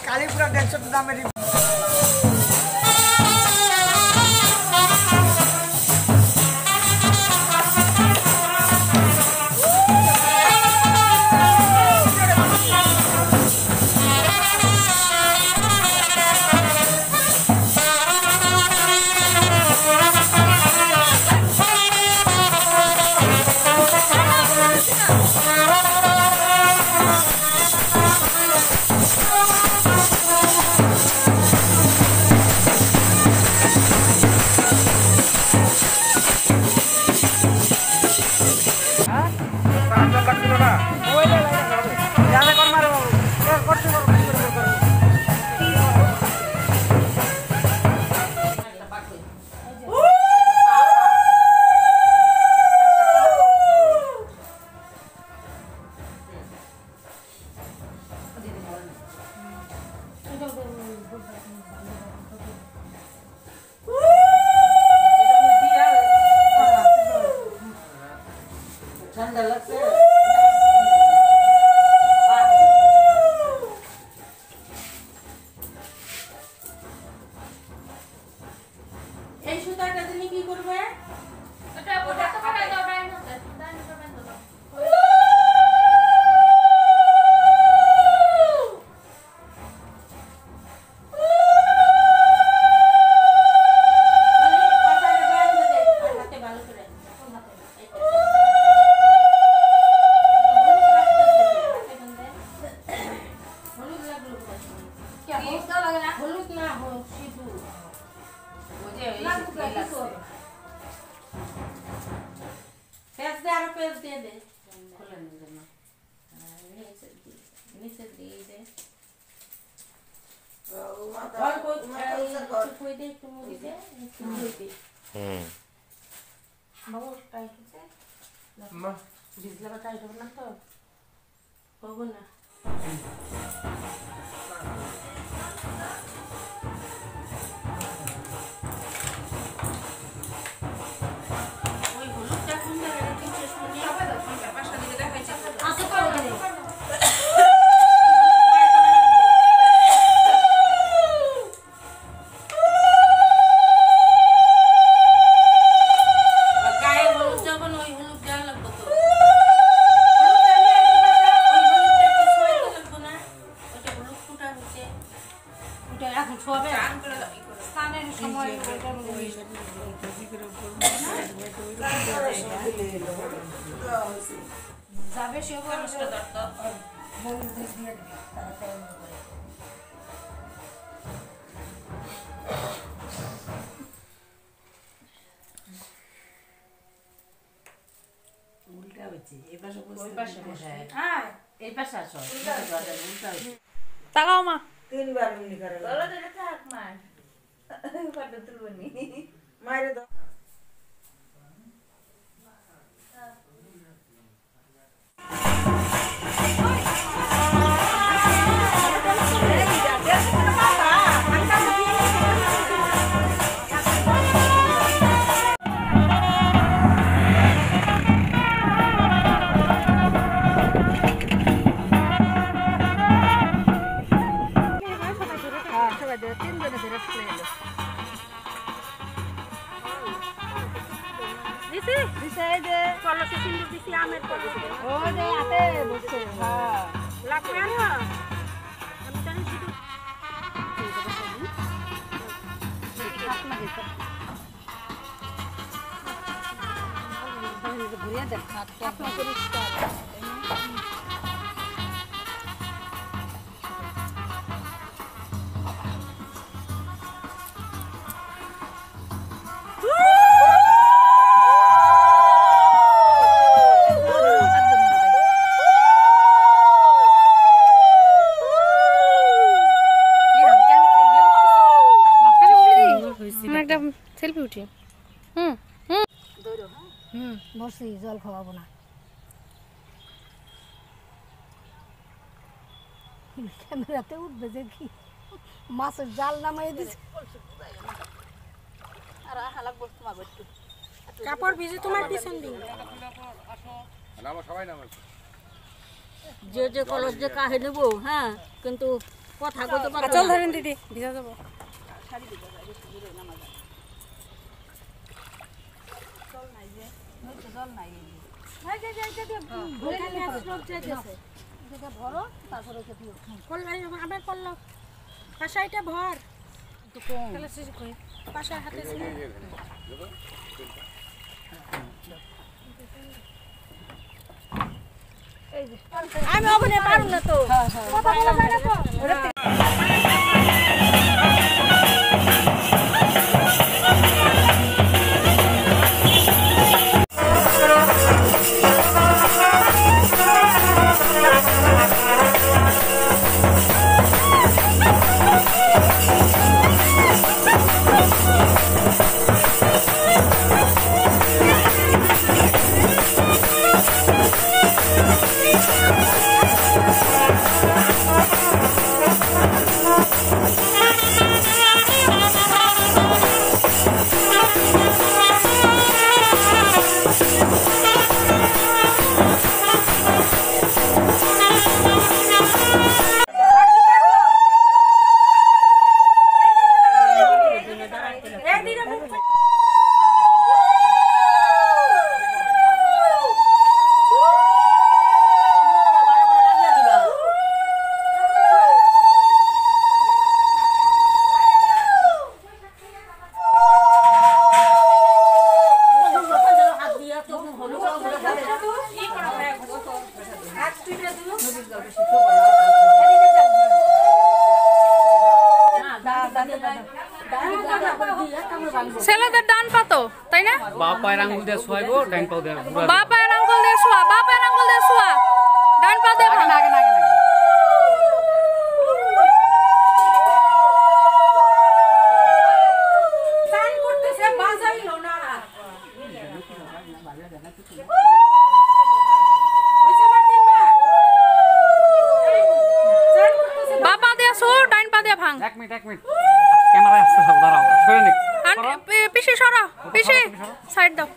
কালীপুরা 150 দামের তাকাও মা তিনবার উনি করে থাক মা ফটো তুলবনি মায়ের দাও সেলফি উঠি বসি জল খাওয়াবো না ক্যামেরাতে উঠবে যে কি মাছের জাল নামাই দিছে আর হালাক বস তোমার একটু কাপড় ভিজে তোমার পিছন দিন নামো সবাই নামো যে যে কলস যে কাহে নেব হ্যাঁ কিন্তু কথা কইতে পারবো চল না। ধরেন দিদি ভিজা যাবো ভরো তারপরে ওকে দিও আবার করলো পাশাইটা ভর তাহলে শেষ করি পাশা হাতে ছিল আমি ওখানে পারুম না তো কথা বলা যায় না তো ছেলেদের ডান পাতো তাই না বাপ পায়ের আঙুল দিয়ে শোয়াইবো ডাইন পাও দিয়ে বাপ পায়ের আঙ্গুল দিয়ে শোয়া বাপ পায়ের আঙ্গুল দিয়ে শোয়া ডান পা দিয়ে ভাঙ। বাপ পা দিয়ে শো ডান পা দিয়ে ভাঙ। এক মিনিট ক্যামেরায় আসতে সব দাঁড়াও সরে নিক পিছে সরা পিছে সাইড দাও